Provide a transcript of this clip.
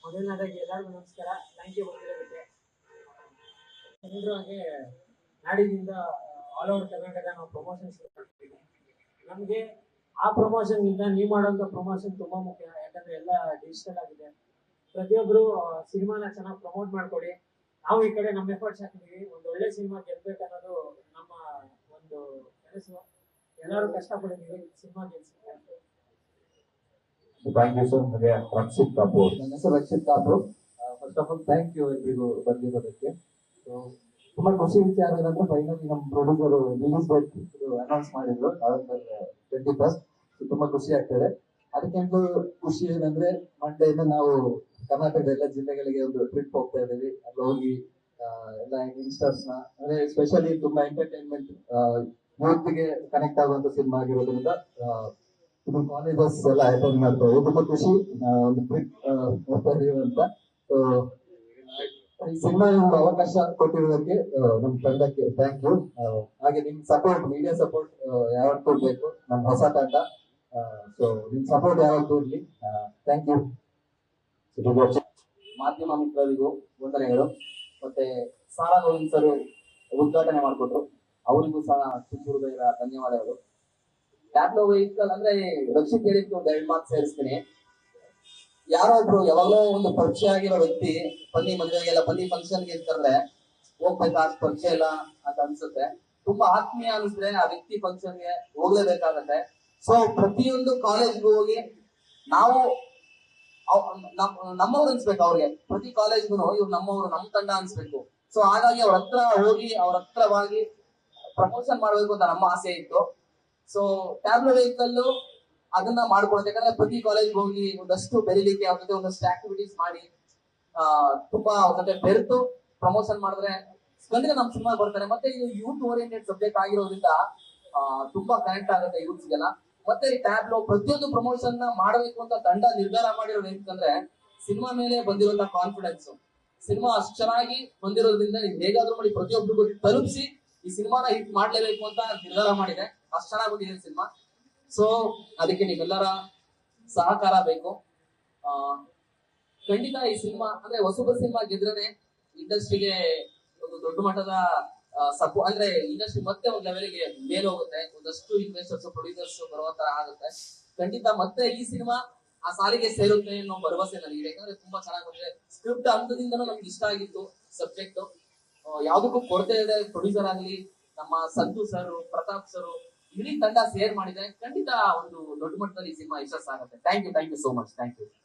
ಮೊದಲನೇದಾಗಿ ಎಲ್ಲರಿಗೂ ನಮಸ್ಕಾರ. ಥ್ಯಾಂಕ್ ಯು ಬಂದಿರೋದಕ್ಕೆ. ಎಲ್ಲರೂ ಹಾಗೆ ನಾಡಿನಿಂದ ಆಲ್ ಓವರ್ ಕರ್ನಾಟಕ ನಾವು ಪ್ರಮೋಷನ್ ಶುರು ಮಾಡ್ತಿದ್ದೀವಿ. ನಮಗೆ ಆ ಪ್ರಮೋಷನ್ಗಿಂತ ನೀವು ಮಾಡೋಂಥ ಪ್ರಮೋಷನ್ ತುಂಬ ಮುಖ್ಯ. ಯಾಕಂದರೆ ಎಲ್ಲ ಡಿಜಿಟಲ್ ಆಗಿದೆ. ಪ್ರತಿಯೊಬ್ಬರು ಸಿನಿಮಾನ ಚೆನ್ನಾಗಿ ಪ್ರಮೋಟ್ ಮಾಡಿಕೊಡಿ. ನಾವು ಈ ಕಡೆ ನಮ್ಮ ಎಫರ್ಟ್ಸ್ ಹಾಕಿದ್ದೀವಿ. ಒಂದು ಒಳ್ಳೆ ಸಿನಿಮಾ ಗೆಲ್ಬೇಕನ್ನೋದು ನಮ್ಮ ಒಂದು ಕೆಲಸ. ಎಲ್ಲರೂ ಕಷ್ಟಪಟ್ಟಿದ್ದೀವಿ ಸಿನಿಮಾ ಗೆಲ್ಸಿದ್ದಾರೆ. Thank you sir. ಹಾಗೆ ರಕ್ಷಿತ್ ಕಾಪೂರ್. ನನ್ನ ಹೆಸರು Rakshit Kapoor. First of all thank you ಎಲ್ರಿಗೂ ಬಂದಿರೋದಕ್ಕೆ. ಸೊ ತುಂಬಾ ಖುಷಿ ವಿಚಾರ ಏನಂದ್ರೆ ಫೈನಲಿ ನಮ್ಮ ಪ್ರೊಡ್ಯೂಸರ್ ರಿಲೀಸ್ ಡೇಟ್ ಅನೌನ್ಸ್ ಮಾಡಿದ್ರು November 21st. ತುಂಬಾ ಖುಷಿ ಆಗ್ತದೆ. ಅದಕ್ಕಿಂತ ಖುಷಿ ಏನಂದ್ರೆ ಮಂಡೆಯಿಂದ ನಾವು ಕರ್ನಾಟಕದ ಎಲ್ಲ ಜಿಲ್ಲೆಗಳಿಗೆ ಒಂದು ಟ್ರಿಪ್ ಹೋಗ್ತಾ ಇದ್ದೀವಿ. ಅಲ್ಲಿ ಹೋಗಿ ಎಲ್ಲ ಯಂಗ್ಸ್ಟರ್ಸ್ ನ ಅಂದ್ರೆ ಸ್ಪೆಷಲಿ ತುಂಬಾ ಎಂಟರ್ಟೈನ್ಮೆಂಟ್ ಯೂತ್ಗೆ ಕನೆಕ್ಟ್ ಆಗುವಂತ ಸಿನಿಮಾ ಆಗಿರೋದ್ರಿಂದ ಇದು ಕಾಲೇಜಸ್ ಎಲ್ಲ ಅಟೆಂಡ್ ಮಾಡ್ತಾ ಇದ್ದೀವಿ. ತುಂಬಾ ಖುಷಿ ಒಂದು ಟ್ರಿಪ್ ಹೋಗ್ತಾ ಇದೀವಿ ಅಂತ. ಸೊ ಈ ಸಿನಿಮಾ ಅವಕಾಶ ಕೊಟ್ಟಿರೋದಕ್ಕೆ ನಮ್ಮ ತಂಡಕ್ಕೆ ಥ್ಯಾಂಕ್ ಯು. ಹಾಗೆ ನಿಮ್ ಸಪೋರ್ಟ್, ಮೀಡಿಯಾ ಸಪೋರ್ಟ್ ಯಾವತ್ತೂ ಬೇಕು. ನಮ್ಮ ಹೊಸ ತಂಡ, ಸೊ ನಿಮ್ ಸಪೋರ್ಟ್ ಯಾವತ್ತೂ ಇರ್ಲಿ. Thank you. ಮಾಧ್ಯಮ ಮಿತ್ರರಿಗೂ ವಂದನೆಗಳು. ಮತ್ತೆ ಸಾರಾ ಗೋವಿಂದ್ ಸರ್ ಉದ್ಘಾಟನೆ ಮಾಡಿಕೊಟ್ರು, ಅವರಿಗೂ ಸಹ ತುಂಬ ಹೃದಯದ ಧನ್ಯವಾದಗಳು. ಟ್ಯಾಬ್ಲೋ ವೆಹಿಕಲ್ ಅಂದ್ರೆ ರಕ್ಷಿತ್ ಹೇಳಿಕ್ಕೆ ಒಂದು 2 ಮಾತು ಸೇರಿಸ್ತೀನಿ. ಯಾರೊಬ್ರು ಯಾವಾಗಲೋ ಒಂದು ಪರಿಚಯ ಆಗಿರೋ ವ್ಯಕ್ತಿ ಬನ್ನಿ ಮದುವೆಗೆಲ್ಲ ಬನ್ನಿ ಫಂಕ್ಷನ್ಗೆ ಕರೆದ್ರೆ ಹೋಗ್ಬೇಕಾ, ಪರಿಚಯ ಇಲ್ಲ ಅಂತ ಅನ್ಸುತ್ತೆ. ತುಂಬಾ ಆತ್ಮೀಯ ಅನ್ಸಿದ್ರೆ ಆ ವ್ಯಕ್ತಿ ಫಂಕ್ಷನ್ಗೆ ಹೋಗ್ಲೇಬೇಕಾಗತ್ತೆ. ಸೊ ಪ್ರತಿಯೊಂದು ಕಾಲೇಜ್ಗೂ ಹೋಗಿ ನಾವು ನಮ್ಮವ್ರು ಅನ್ಸ್ಬೇಕು ಅವ್ರಿಗೆ. ಪ್ರತಿ ಕಾಲೇಜ್ಗೂ ಇವ್ರು ನಮ್ಮವ್ರು, ನಮ್ಮ ತಂಡ ಅನ್ಸ್ಬೇಕು. ಸೊ ಹಾಗಾಗಿ ಅವ್ರ ಹತ್ರ ಹೋಗಿ ಅವ್ರ ಹತ್ರವಾಗಿ ಪ್ರಮೋಷನ್ ಮಾಡ್ಬೇಕು ಅಂತ ನಮ್ಮ ಆಸೆ ಇತ್ತು. ಸೊ ಟ್ಯಾಬ್ಲೋ ವೆಹಿಕಲ್ ಅದನ್ನ ಮಾಡ್ಕೊಡುತ್ತೆ. ಯಾಕಂದ್ರೆ ಪ್ರತಿ ಕಾಲೇಜ್ಗೆ ಹೋಗಿ ಒಂದಷ್ಟು ಬೆಳಿಲಿಕ್ಕೆ ಅವ್ರ ಜೊತೆ ಒಂದಷ್ಟು ಆಕ್ಟಿವಿಟೀಸ್ ಮಾಡಿ ತುಂಬಾ ಅವ್ರ ಜೊತೆ ಬೆರೆತು ಪ್ರಮೋಷನ್ ಮಾಡಿದ್ರೆ ಖಂಡಿತ ನಮ್ ಸಿನಿಮಾ ಬರ್ತಾರೆ. ಮತ್ತೆ ಇದು ಯೂತ್ ಓರಿಯೆಂಟೆಡ್ ಸಬ್ಜೆಕ್ಟ್ ಆಗಿರೋದ್ರಿಂದ ತುಂಬಾ ಕನೆಕ್ಟ್ ಆಗುತ್ತೆ ಯೂತ್ಸ್ಗೆಲ್ಲ. ಮತ್ತೆ ಈ ಟ್ಯಾಬ್ಲೋ ಪ್ರತಿಯೊಂದು ಪ್ರಮೋಷನ್ ನ ಮಾಡಬೇಕು ಅಂತ ತಂಡ ನಿರ್ಧಾರ ಮಾಡಿರೋದು ಏನಂತಂದ್ರೆ ಸಿನಿಮಾ ಮೇಲೆ ಬಂದಿರುವಂತ ಕಾನ್ಫಿಡೆನ್ಸ್. ಸಿನಿಮಾ ಅಷ್ಟು ಚೆನ್ನಾಗಿ ಬಂದಿರೋದ್ರಿಂದ ನೀವು ಹೇಗಾದ್ರೂ ಮಾಡಿ ಪ್ರತಿಯೊಬ್ಬರಿಗೂ ತಲುಪಿಸಿ ಈ ಸಿನಿಮಾನ ಹಿಟ್ ಮಾಡ್ಲೇಬೇಕು ಅಂತ ನಿರ್ಧಾರ ಮಾಡಿದೆ. ಅಷ್ಟು ಚೆನ್ನಾಗಿ ಬಂದಿದೆ ಸಿನಿಮಾ. ಸೊ ಅದಕ್ಕೆ ನಿಮ್ಮೆಲ್ಲರ ಸಹಕಾರ ಬೇಕು. ಖಂಡಿತ ಈ ಸಿನಿಮಾ ಅಂದ್ರೆ ಹೊಸಬ ಸಿನಿಮಾ ಗೆದ್ರೇನೆ ಇಂಡಸ್ಟ್ರಿಗೆ ಒಂದು ದೊಡ್ಡ ಮಟ್ಟದ ಅಂದ್ರೆ ಇಂಡಸ್ಟ್ರಿ ಮತ್ತೆ ಒಂದು ಲೆವೆಲ್ಗೆ ಮೇಲೆ ಹೋಗುತ್ತೆ. ಒಂದಷ್ಟು ಇನ್ವೆಸ್ಟರ್ಸ್, ಪ್ರೊಡ್ಯೂಸರ್ಸ್ ಬರುವ ತರ ಆಗುತ್ತೆ. ಖಂಡಿತ ಮತ್ತೆ ಈ ಸಿನಿಮಾ ಆ ಸಾಲಿಗೆ ಸೇರುತ್ತೆ ಅನ್ನೋ ಭರವಸೆ ನನಗಿದೆ. ಯಾಕಂದ್ರೆ ತುಂಬಾ ಚೆನ್ನಾಗಿ ಬಂದಿದೆ. ಸ್ಕ್ರಿಪ್ಟ್ ಹಂತದಿಂದನೂ ನಮ್ಗೆ ಇಷ್ಟ ಆಗಿತ್ತು ಸಬ್ಜೆಕ್ಟ್. ಯಾವ್ದಕ್ಕೂ ಕೊರತೆ ಇದೆ. ಪ್ರೊಡ್ಯೂಸರ್ ಆಗ್ಲಿ, ನಮ್ಮ ಸಂತು ಸರ್, ಪ್ರತಾಪ್ ಸರ್, ಇಡೀ ತಂಡ ಸೇರ್ ಮಾಡಿದೆ. ಖಂಡಿತ ಒಂದು ದೊಡ್ಡ ಮಟ್ಟದಲ್ಲಿ ಸಿನಿಮಾ ಯಶಸ್ಸಾಗುತ್ತೆ. Thank you so much. Thank you.